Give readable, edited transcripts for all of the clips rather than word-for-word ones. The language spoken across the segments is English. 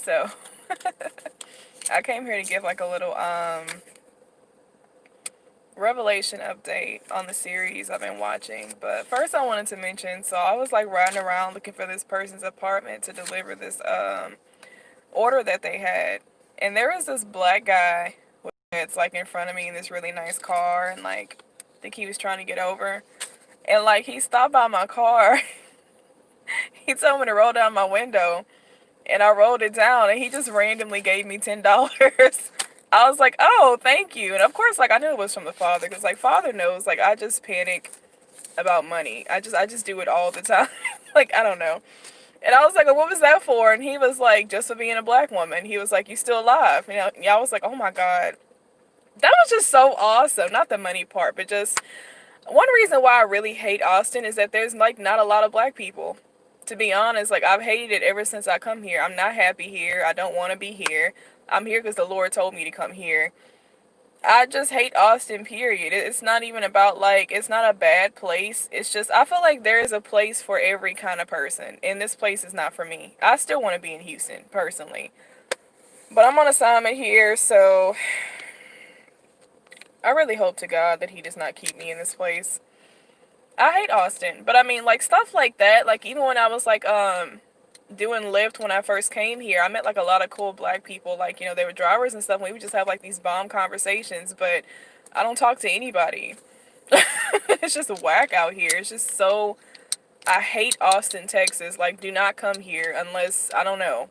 So I came here to give like a little Revelation update on the series I've been watching. But first I wanted to mention, so I was like riding around looking for this person's apartment to deliver this order that they had. And there was this black guy that's like in front of me in this really nice car, and like I think he was trying to get over. And like he stopped by my car. He told me to roll down my window, and I rolled it down, and he just randomly gave me $10. I was like, oh, thank you. And of course, like I knew it was from the father, because like father knows, like I just panic about money. I just do it all the time. Like I don't know. And I was like, well, what was that for? And he was like, just for being a black woman. He was like, you still alive? You know, yeah. I was like, oh my god, that was just so awesome. Not the money part, but just one reason why I really hate Austin is that there's like not a lot of black people. To be honest, like I've hated it ever since I come here. I'm not happy here. I don't want to be here. I'm here because the Lord told me to come here. I just hate Austin, period. It's not even about like, it's not a bad place. It's just, I feel like there is a place for every kind of person. And this place is not for me. I still want to be in Houston, personally. But I'm on assignment here, so I really hope to God that He does not keep me in this place. I hate Austin, but I mean, like, stuff like that, like, even when I was, like, doing Lyft when I first came here, I met, like, a lot of cool black people, like, you know, they were drivers and stuff, and we would just have, like, these bomb conversations, but I don't talk to anybody. It's just whack out here. It's just so, I hate Austin, Texas. Like, do not come here unless, I don't know,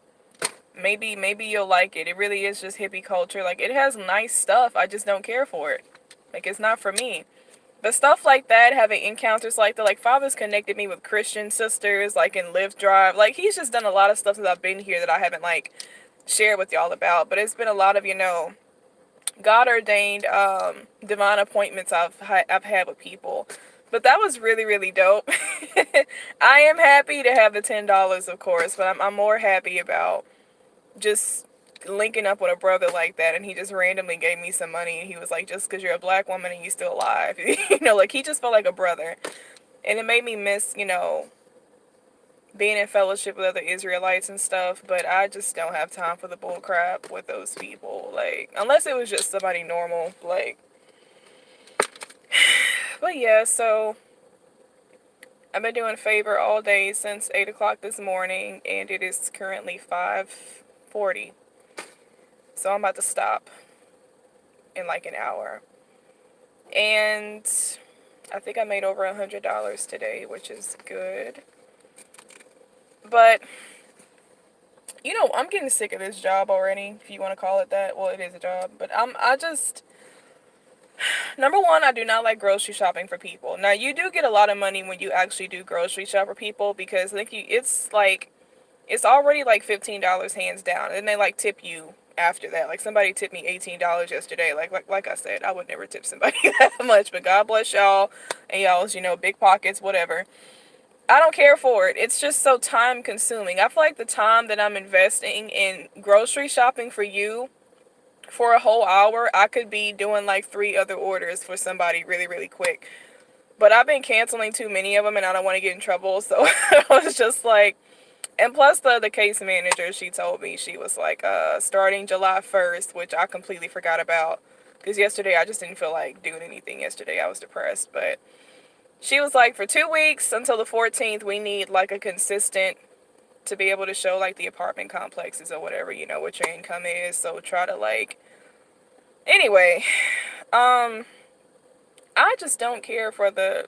maybe you'll like it. It really is just hippie culture. Like, it has nice stuff, I just don't care for it. Like, it's not for me. But stuff like that, having encounters like that, like Father's connected me with Christian sisters, like in Lyft Drive. Like he's just done a lot of stuff since I've been here that I haven't like shared with y'all about. But it's been a lot of, you know, God ordained divine appointments I've had with people. But that was really, really dope. I am happy to have the $10, of course, but I'm more happy about just linking up with a brother like that, and he just randomly gave me some money, and he was like, just because you're a black woman and you're still alive. You know, like he just felt like a brother, and it made me miss, you know, being in fellowship with other Israelites and stuff. But I just don't have time for the bull crap with those people, like unless it was just somebody normal, like. But yeah, so I've been doing favor all day since 8 o'clock this morning, and it is currently 5:40. So I'm about to stop in like an hour. And I think I made over $100 today, which is good. But, you know, I'm getting sick of this job already, if you want to call it that. Well, it is a job. But I just, number one, I do not like grocery shopping for people. Now, you do get a lot of money when you actually do grocery shop for people, because I think it's like, it's already like $15 hands down, and they like tip you after that. Like somebody tipped me $18 yesterday. Like I said, I would never tip somebody that much, but God bless y'all and y'all's, you know, big pockets, whatever. I don't care for it. It's just so time consuming. I feel like the time that I'm investing in grocery shopping for you for a whole hour, I could be doing like 3 other orders for somebody really, really quick. But I've been canceling too many of them, and I don't want to get in trouble. So I was just like, and plus the case manager, she told me, she was like, starting July 1st, which I completely forgot about. Because yesterday I just didn't feel like doing anything yesterday. I was depressed. But she was like, for 2 weeks until the 14th, we need like a consistent, to be able to show like the apartment complexes or whatever, you know, what your income is. So try to like, anyway, I just don't care for the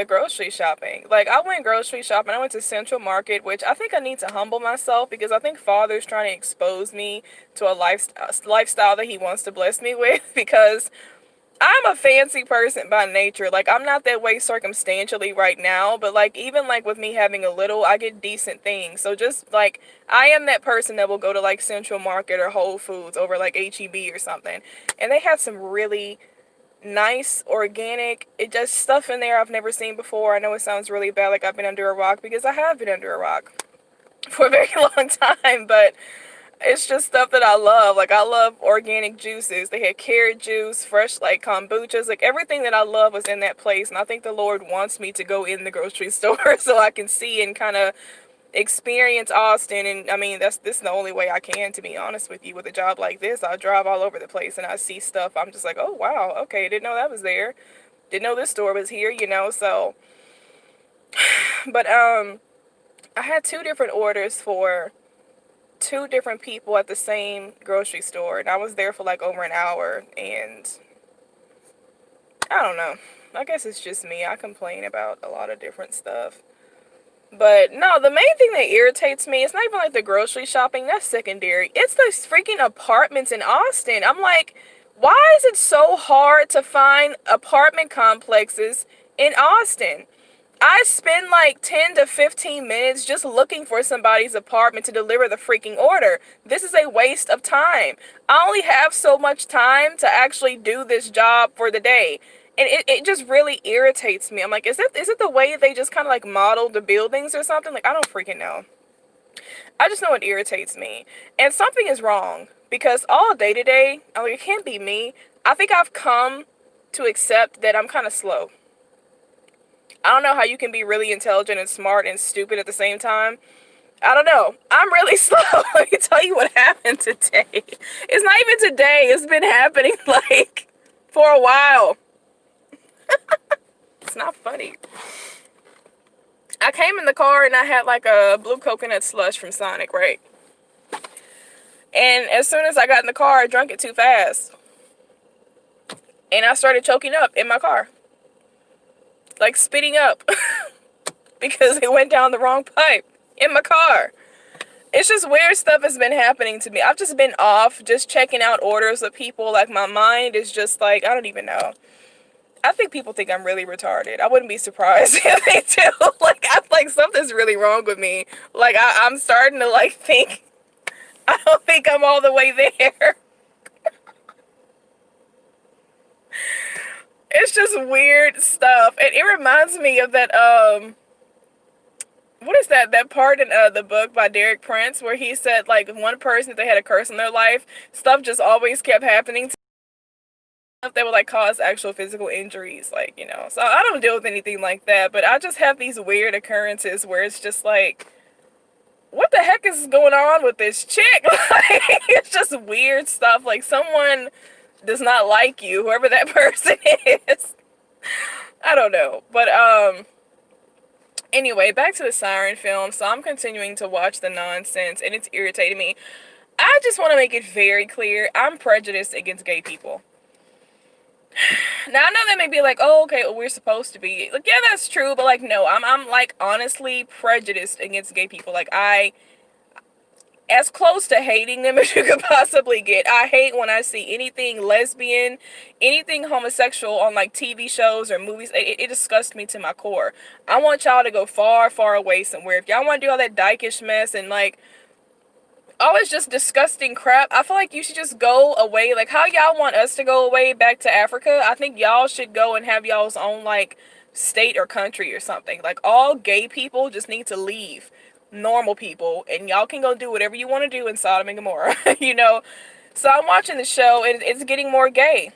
grocery shopping. Like, I went grocery shopping. I went to Central Market, which I think I need to humble myself, because I think Father's trying to expose me to a lifestyle that he wants to bless me with, because I'm a fancy person by nature. Like, I'm not that way circumstantially right now, but like, even like with me having a little, I get decent things. So just like, I am that person that will go to like Central Market or Whole Foods over like HEB or something, and they have some really nice organic, it just stuff in there I've never seen before. I know it sounds really bad, like I've been under a rock, because I have been under a rock for a very long time, but it's just stuff that I love. Like, I love organic juices. They had carrot juice, fresh like kombuchas, like everything that I love was in that place. And I think the Lord wants me to go in the grocery store so I can see and kind of experience Austin. And I mean, this is the only way I can, to be honest with you. With a job like this, I drive all over the place and I see stuff. I'm just like, oh wow, okay, didn't know that was there. Didn't know this store was here, you know. So, but I had 2 different orders for 2 different people at the same grocery store, and I was there for like over an hour. And I don't know, I guess it's just me. I complain about a lot of different stuff. But no, the main thing that irritates me, it's not even like the grocery shopping, that's secondary. It's the freaking apartments in Austin. I'm like, why is it so hard to find apartment complexes in Austin? I spend like 10 to 15 minutes just looking for somebody's apartment to deliver the freaking order. This is a waste of time. I only have so much time to actually do this job for the day. And it just really irritates me. I'm like, is it the way they just kind of like model the buildings or something? Like, I don't freaking know. I just know it irritates me. And something is wrong. Because all day today, I'm like, it can't be me. I think I've come to accept that I'm kind of slow. I don't know how you can be really intelligent and smart and stupid at the same time. I don't know. I'm really slow. Let me tell you what happened today. It's not even today. It's been happening like for a while. It's not funny. I came in the car and I had like a blue coconut slush from Sonic, right? And as soon as I got in the car, I drank it too fast. And I started choking up in my car. Like spitting up. Because it went down the wrong pipe in my car. It's just weird stuff has been happening to me. I've just been off, just checking out orders with people. Like, my mind is just like, I don't even know. I think people think I'm really retarded. I wouldn't be surprised if they do. Like, I like something's really wrong with me. Like, I'm starting to like think, I don't think I'm all the way there. It's just weird stuff. And it reminds me of that, what is that part in the book by Derek Prince where he said, like, one person, if they had a curse in their life, stuff just always kept happening to them that would, like, cause actual physical injuries, like, you know. So I don't deal with anything like that, but I just have these weird occurrences where it's just like, what the heck is going on with this chick? Like, it's just weird stuff. Like, someone does not like you, whoever that person is. I don't know. But, anyway, back to the Siren film. So I'm continuing to watch the nonsense, and it's irritating me. I just want to make it very clear, I'm prejudiced against gay people. Now, I know that may be like, oh, okay, well, we're supposed to be. Like, yeah, that's true, but, like, no, I'm like, honestly prejudiced against gay people. Like, as close to hating them as you could possibly get. I hate when I see anything lesbian, anything homosexual on like TV shows or movies. It disgusts me to my core. I want y'all to go far, far away somewhere. If y'all want to do all that dykish mess and like all this just disgusting crap, I feel like you should just go away. Like how y'all want us to go away back to Africa, I think y'all should go and have y'all's own like state or country or something. Like all gay people just need to leave. Normal people, and y'all can go do whatever you want to do in Sodom and Gomorrah, you know. So I'm watching the show and it's getting more gay.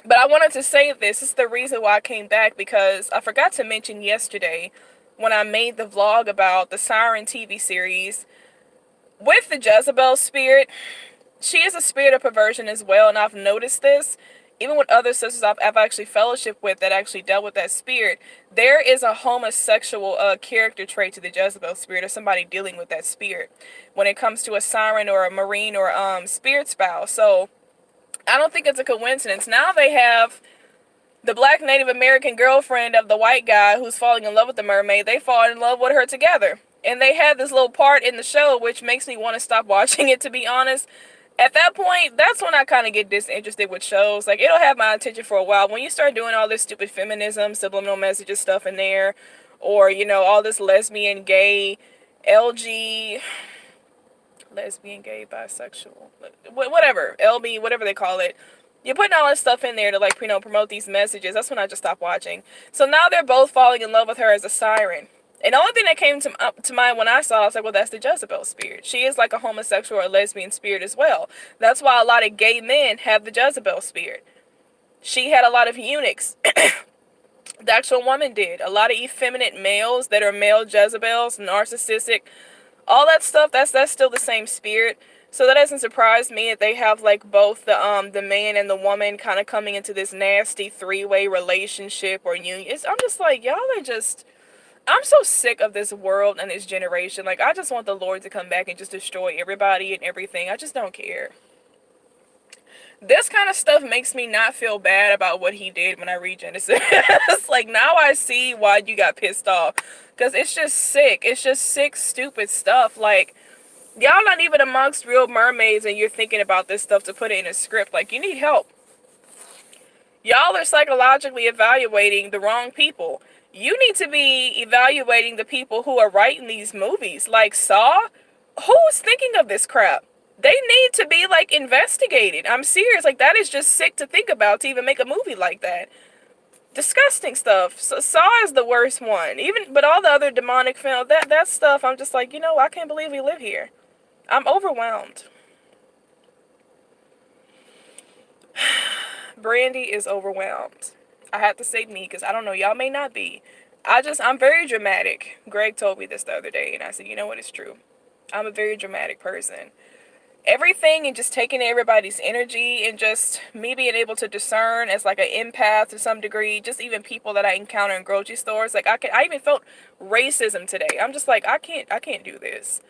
But I wanted to say this is the reason why I came back, because I forgot to mention yesterday when I made the vlog about the Siren TV series with the Jezebel spirit. She is a spirit of perversion as well, and I've noticed this even with other sisters I've actually fellowship with that actually dealt with that spirit. There is a homosexual character trait to the Jezebel spirit, or somebody dealing with that spirit when it comes to a siren or a marine or spirit spouse. So I don't think it's a coincidence. Now they have the black Native American girlfriend of the white guy who's falling in love with the mermaid. They fall in love with her together, and they have this little part in the show which makes me want to stop watching it, to be honest. At that point, that's when I kind of get disinterested with shows. Like, it'll have my attention for a while. When you start doing all this stupid feminism, subliminal messages stuff in there, or, you know, all this lesbian, gay, lesbian, gay, bisexual, whatever, LB, whatever they call it. You're putting all this stuff in there to, like, you know, promote these messages. That's when I just stopped watching. So now they're both falling in love with her as a siren. And the only thing that came to mind when I saw it, I was like, well, that's the Jezebel spirit. She is like a homosexual or lesbian spirit as well. That's why a lot of gay men have the Jezebel spirit. She had a lot of eunuchs The actual woman did. A lot of effeminate males that are male Jezebels, narcissistic, all that stuff, that's still the same spirit. So that doesn't surprise me that they have like both the man and the woman kind of coming into this nasty three-way relationship or union. I'm just like, y'all are just, I'm so sick of this world and this generation. Like, I just want the Lord to come back and just destroy everybody and everything. I just don't care. This kind of stuff makes me not feel bad about what he did when I read Genesis. Like, now I see why you got pissed off. Because it's just sick. It's just sick, stupid stuff. Like, y'all not even amongst real mermaids and you're thinking about this stuff to put it in a script. Like, you need help. Y'all are psychologically evaluating the wrong people. You need to be evaluating the people who are writing these movies. Like Saw, who's thinking of this crap? They need to be like investigated. I'm serious. Like, that is just sick to think about, to even make a movie like that. Disgusting stuff. So, Saw is the worst one. But all the other demonic films, that stuff, I'm just like, I can't believe we live here. I'm overwhelmed. Brandy is overwhelmed. I have to say me, because I don't know, y'all may not be. I'm very dramatic. Greg told me this the other day, and I said, you know what, it's true. I'm a very dramatic person. Everything and just taking everybody's energy and just me being able to discern as like an empath to some degree, just even people that I encounter in grocery stores. Like, I even felt racism today. I'm just like, I can't do this.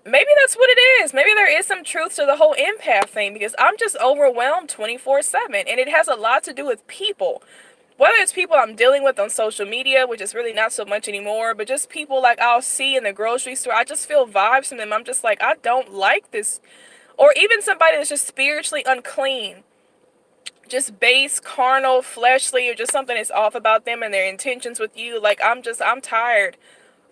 Maybe that's what it is. Maybe there is some truth to the whole empath thing, because I'm just overwhelmed 24/7, and it has a lot to do with people. Whether it's people I'm dealing with on social media, which is really not so much anymore, but just people like I'll see in the grocery store. I just feel vibes from them. I'm just like, I don't like this. Or even somebody that's just spiritually unclean, just base, carnal, fleshly, or just something is off about them and their intentions with you. Like, I'm tired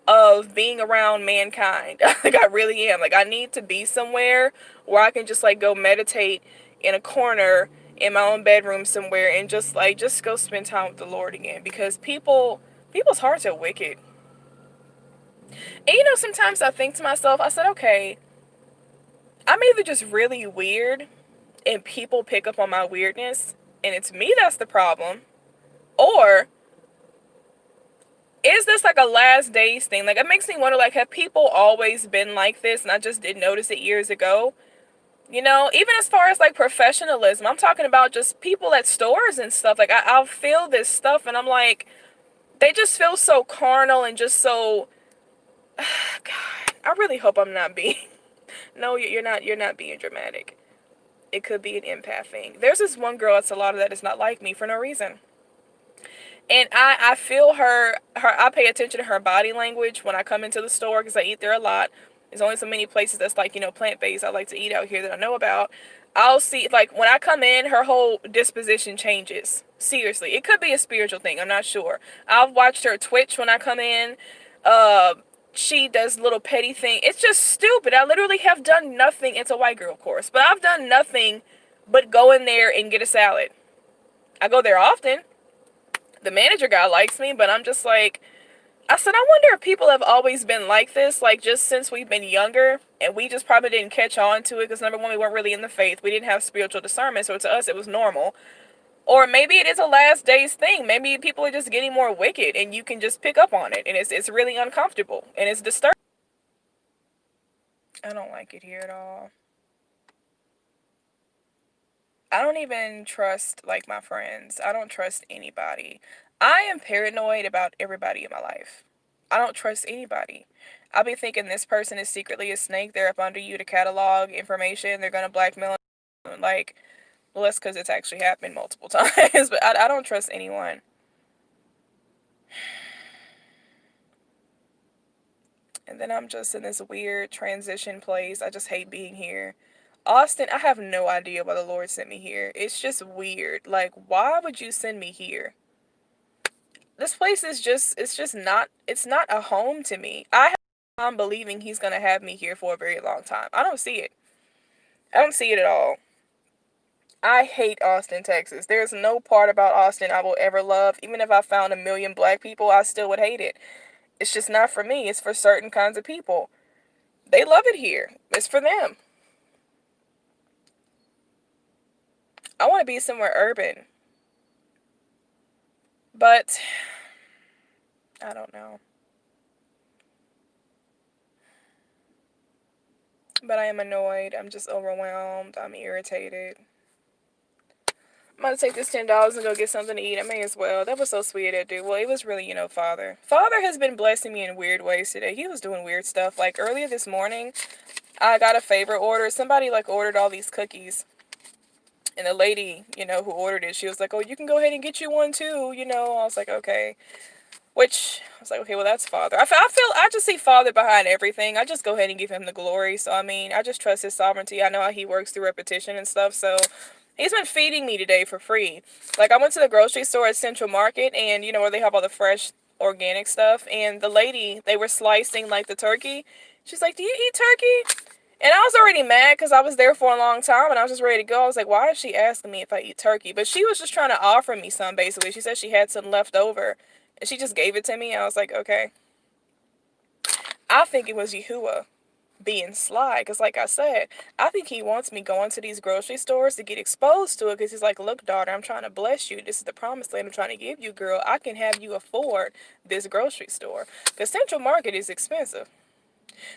of being around mankind. Like, I really am. Like, I need to be somewhere where I can just like go meditate in a corner in my own bedroom somewhere and just go spend time with the Lord again, because people's hearts are wicked. And sometimes I think to myself, I said, okay, I'm either just really weird and people pick up on my weirdness and it's me that's the problem, or is this like a last days thing? Like, it makes me wonder, like, have people always been like this and I just didn't notice it years ago? Even as far as like professionalism, I'm talking about just people at stores and stuff. Like, I'll feel this stuff and I'm like, they just feel so carnal and just so, God, I really hope I'm not being, no, you're not being dramatic. It could be an empath thing. There's this one girl at Salada that is not like me for no reason. And I feel I pay attention to her body language when I come into the store, because I eat there a lot. There's only so many places that's like, plant-based I like to eat out here that I know about. I'll see, like, when I come in, her whole disposition changes. Seriously. It could be a spiritual thing. I'm not sure. I've watched her twitch when I come in. Uh, she does little petty thing. It's just stupid. I literally have done nothing. It's a white girl, of course. But I've done nothing but go in there and get a salad. I go there often. The manager guy likes me, but I'm just like, I said, I wonder if people have always been like this, like, just since we've been younger, and we just probably didn't catch on to it, because number one, we weren't really in the faith. We didn't have spiritual discernment, so to us, it was normal. Or maybe it is a last days thing. Maybe people are just getting more wicked, and you can just pick up on it, and it's really uncomfortable, and it's disturbing. I don't like it here at all. I don't even trust, like, my friends. I don't trust anybody. I am paranoid about everybody in my life. I don't trust anybody. I'll be thinking this person is secretly a snake. They're up under you to catalog information. They're gonna blackmail. Like, well, that's because it's actually happened multiple times. But I don't trust anyone. And then I'm just in this weird transition place. I just hate being here. Austin, I have no idea why the Lord sent me here. It's just weird. Like, why would you send me here? This place is it's not a home to me. I'm believing he's going to have me here for a very long time. I don't see it. I don't see it at all. I hate Austin, Texas. There's no part about Austin I will ever love. Even if I found a million black people, I still would hate it. It's just not for me. It's for certain kinds of people. They love it here. It's for them. I want to be somewhere urban. But I don't know. But I am annoyed. I'm just overwhelmed. I'm irritated. I'm about to take this $10 and go get something to eat. I may as well. That was so sweet of that dude. Well, it was really, Father. Father has been blessing me in weird ways today. He was doing weird stuff. Like earlier this morning, I got a favor order. Somebody like ordered all these cookies. And the lady, who ordered it, she was like, oh, you can go ahead and get you one too. I was like, okay. Which, I was like, okay, well, that's Father. I just see Father behind everything. I just go ahead and give him the glory. So, I just trust his sovereignty. I know how he works through repetition and stuff. So, he's been feeding me today for free. Like, I went to the grocery store at Central Market and, where they have all the fresh organic stuff. And the lady, they were slicing, like, the turkey. She's like, do you eat turkey? And I was already mad because I was there for a long time and I was just ready to go. I was like, why is she asking me if I eat turkey? But she was just trying to offer me some, basically. She said she had some left over. And she just gave it to me. I was like, okay. I think it was Yahuwah being sly. Because like I said, I think he wants me going to these grocery stores to get exposed to it. Because he's like, look, daughter, I'm trying to bless you. This is the promised land I'm trying to give you, girl. I can have you afford this grocery store. Because Central Market is expensive.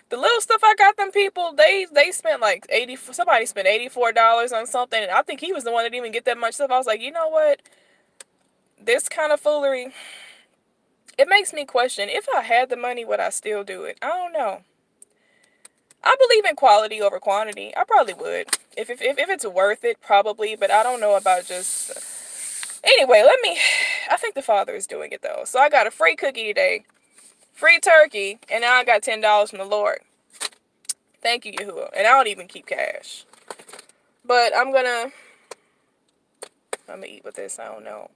The little stuff I got them people, they spent like somebody spent $84 on something. And I think he was the one that didn't even get that much stuff. I was like, you know what? This kind of foolery, it makes me question, if I had the money, would I still do it? I don't know. I believe in quality over quantity. I probably would. If it's worth it, probably. But I don't know about just... Anyway, I think the Father is doing it, though. So I got a free cookie today. Free turkey. And now I got $10 from the Lord. Thank you, Yahuwah. And I don't even keep cash. But I'm gonna eat with this. I don't know.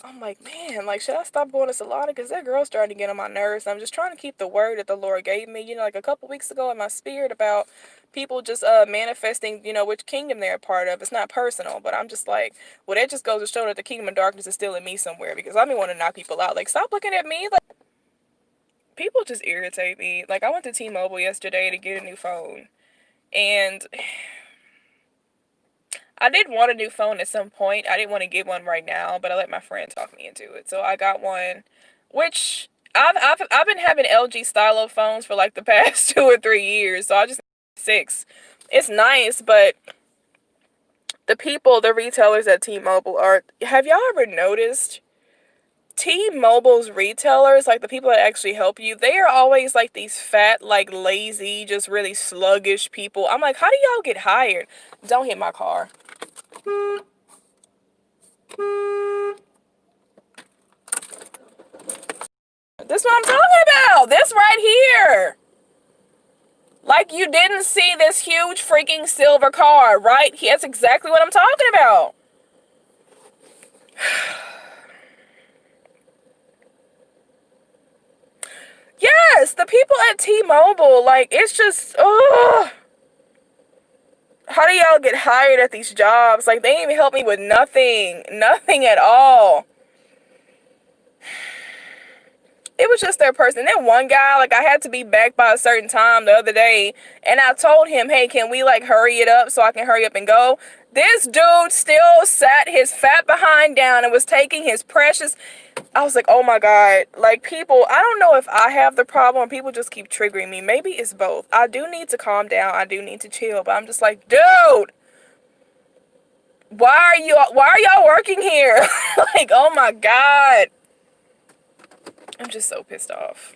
I'm like, man, like, should I stop going to Salada? Because that girl's starting to get on my nerves. I'm just trying to keep the word that the Lord gave me. Like a couple weeks ago in my spirit about people just manifesting, which kingdom they're a part of. It's not personal, but I'm just like, well, that just goes to show that the kingdom of darkness is still in me somewhere. Because I be wanting to knock people out. Like, stop looking at me. Like, people just irritate me. Like, I went to T-Mobile yesterday to get a new phone. And I did want a new phone at some point. I didn't want to get one right now, but I let my friend talk me into it. So I got one, which I've been having LG stylo phones for like the past 2 or 3 years. So I just 6. It's nice, but the retailers at T-Mobile have y'all ever noticed T-Mobile's retailers, like the people that actually help you, they are always like these fat, like lazy, just really sluggish people. I'm like, how do y'all get hired? Don't hit my car. This is what I'm talking about. This right here. Like you didn't see this huge freaking silver car, right? That's exactly what I'm talking about. Yes, the people at T-Mobile, like, it's just, ugh. How do y'all get hired at these jobs? Like, they didn't even help me with nothing. Nothing at all. It was just their person. Then one guy, like, I had to be back by a certain time the other day, and I told him, hey, can we, like, hurry it up so I can hurry up and go? This dude still sat his fat behind down and was taking his precious... I was like, oh my God. Like, people, I don't know if I have the problem or people just keep triggering me. Maybe it's both. I do need to calm down. I do need to chill, but I'm just like, dude, why are y'all working here? Like, oh my God. I'm just so pissed off.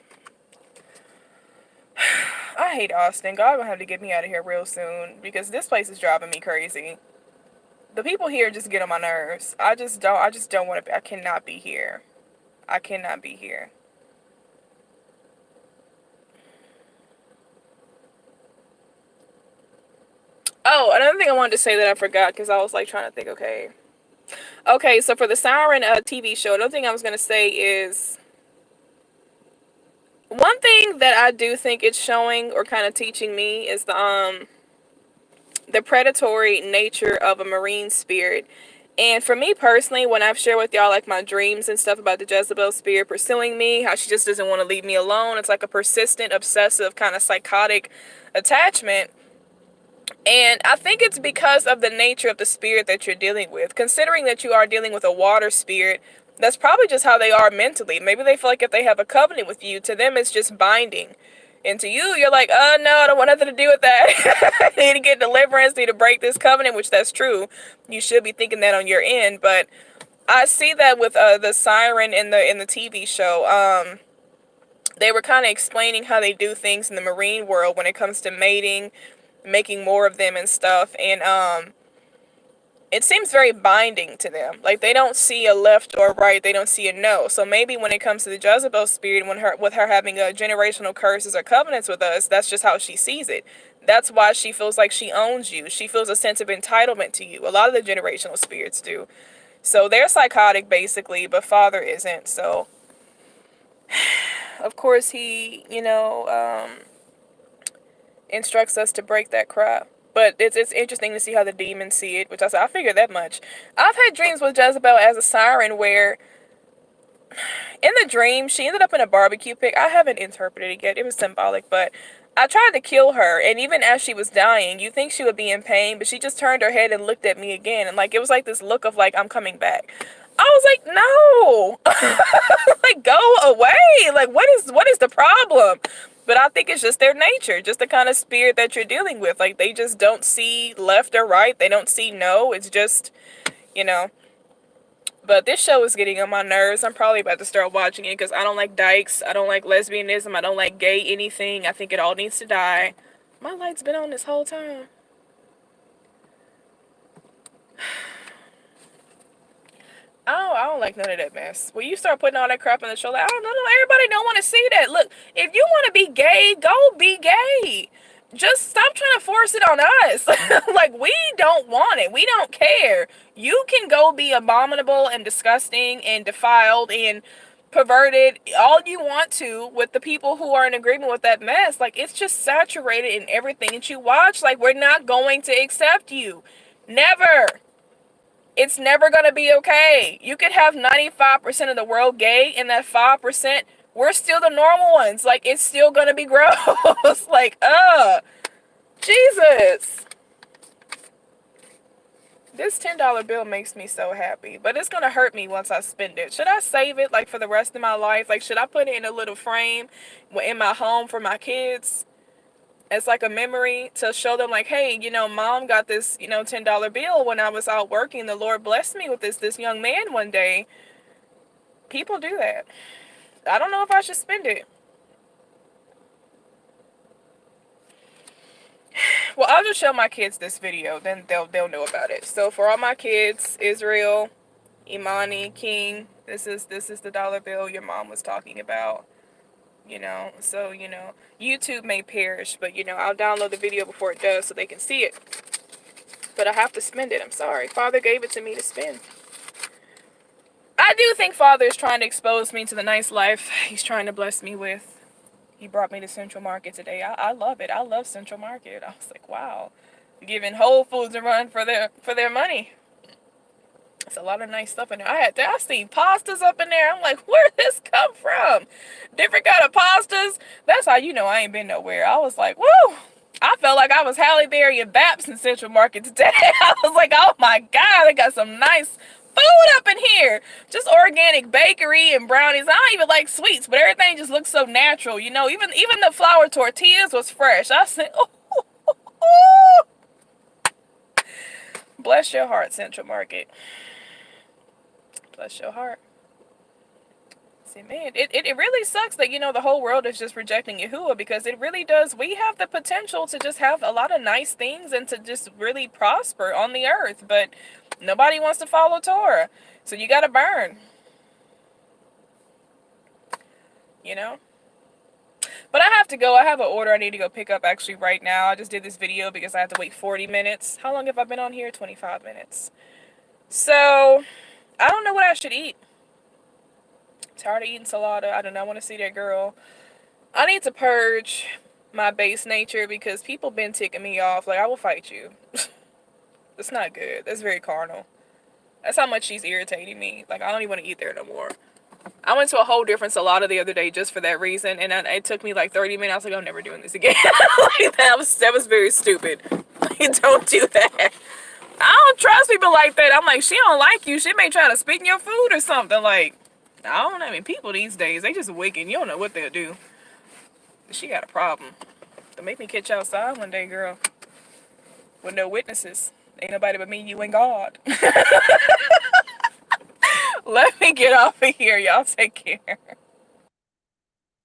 I hate Austin. God gonna have to get me out of here real soon because this place is driving me crazy. The people here just get on my nerves. I just don't want to be. I cannot be here. I cannot be here. Oh, another thing I wanted to say that I forgot because I was like trying to think. Okay. So for the Siren TV show, another thing I was gonna say is one thing that I do think it's showing or kind of teaching me is the predatory nature of a marine spirit. And for me personally, when I've shared with y'all like my dreams and stuff about the Jezebel spirit pursuing me, how she just doesn't want to leave me alone. It's like a persistent, obsessive, kind of psychotic attachment. And I think it's because of the nature of the spirit that you're dealing with. Considering that you are dealing with a water spirit, That's probably just how they are mentally. Maybe they feel like if they have a covenant with you, to them it's just binding. And to you, you're like, oh no, I don't want nothing to do with that. I need to get deliverance, need to break this covenant, which that's true. You should be thinking that on your end. But I see that with the siren in the TV show. They were kind of explaining how they do things in the marine world when it comes to mating, making more of them and stuff. And it seems very binding to them. Like they don't see a left or right, they don't see a no. So maybe when it comes to the Jezebel spirit, with her having a generational curses or covenants with us, that's just how she sees it. That's why she feels like she owns you. She feels a sense of entitlement to you. A lot of the generational spirits do. So they're psychotic basically, but Father isn't. So of course he, instructs us to break that crap. But it's interesting to see how the demons see it, which I figured that much. I've had dreams with Jezebel as a siren where in the dream she ended up in a barbecue pit. I haven't interpreted it yet. It was symbolic, but I tried to kill her, and even as she was dying, you think she would be in pain, but she just turned her head and looked at me again, and like it was like this look of like I'm coming back. I was like, no, like go away. Like what is the problem? But I think it's just their nature, just the kind of spirit that you're dealing with. Like they just don't see left or right. They don't see no. It's just, you know. But this show is getting on my nerves. I'm probably about to start watching it because I don't like dykes. I don't like lesbianism. I don't like gay anything. I think it all needs to die. My light's been on this whole time. I don't like none of that mess. When you start putting all that crap on the show, like, I don't know, everybody don't want to see that. Look, if you want to be gay, go be gay. Just stop trying to force it on us. Like, we don't want it. We don't care. You can go be abominable and disgusting and defiled and perverted all you want to with the people who are in agreement with that mess. Like, it's just saturated in everything that you watch. Like, we're not going to accept you. Never. It's never going to be okay. You could have 95% of the world gay, and that 5%, we're still the normal ones. Like, it's still going to be gross. Like, Jesus. This $10 bill makes me so happy, but it's going to hurt me once I spend it. Should I save it, like, for the rest of my life? Like, should I put it in a little frame in my home for my kids? As like a memory to show them like, hey, mom got this, $10 bill when I was out working. The Lord blessed me with this young man one day. People do that. I don't know if I should spend it. Well, I'll just show my kids this video, then they'll know about it. So for all my kids, Israel, Imani, King, this is the dollar bill your mom was talking about. So, YouTube may perish, but, I'll download the video before it does so they can see it. But I have to spend it. I'm sorry. Father gave it to me to spend. I do think Father is trying to expose me to the nice life he's trying to bless me with. He brought me to Central Market today. I love it. I love Central Market. I was like, wow. Giving Whole Foods a run for their money. It's a lot of nice stuff in there. I see pastas up in there. I'm like, where did this come from? Different kind of pastas. That's how you know I ain't been nowhere. I was like, woo. I felt like I was Halle Berry and Baps in Central Market today. I was like, oh my God, they got some nice food up in here. Just organic bakery and brownies. I don't even like sweets, but everything just looks so natural. Even the flour tortillas was fresh. I said, oh. Bless your heart, Central Market. Bless your heart. See, man, it really sucks that, the whole world is just rejecting Yahuwah, because it really does. We have the potential to just have a lot of nice things and to just really prosper on the earth, but nobody wants to follow Torah. So you got to burn. But I have to go. I have an order I need to go pick up actually right now. I just did this video because I had to wait 40 minutes. How long have I been on here? 25 minutes. So I don't know what I should eat. Tired of eating salada. I do not want to see that girl. I need to purge my base nature because people been ticking me off. Like, I will fight you. It's not good. That's very carnal. That's how much she's irritating me. Like, I don't even want to eat there no more. I went to a whole different salada the other day just for that reason, and it took me like 30 minutes. I was like, I'm never doing this again. Like, that was very stupid. Like, don't do that. I don't trust people like that. I'm like, she don't like you. She may try to spit in your food or something. Like, I don't know. I mean, people these days, they just wicked. You don't know what they'll do. She got a problem. Don't make me catch you outside one day, girl. With no witnesses. Ain't nobody but me, you, and God. Let me get off of here. Y'all take care.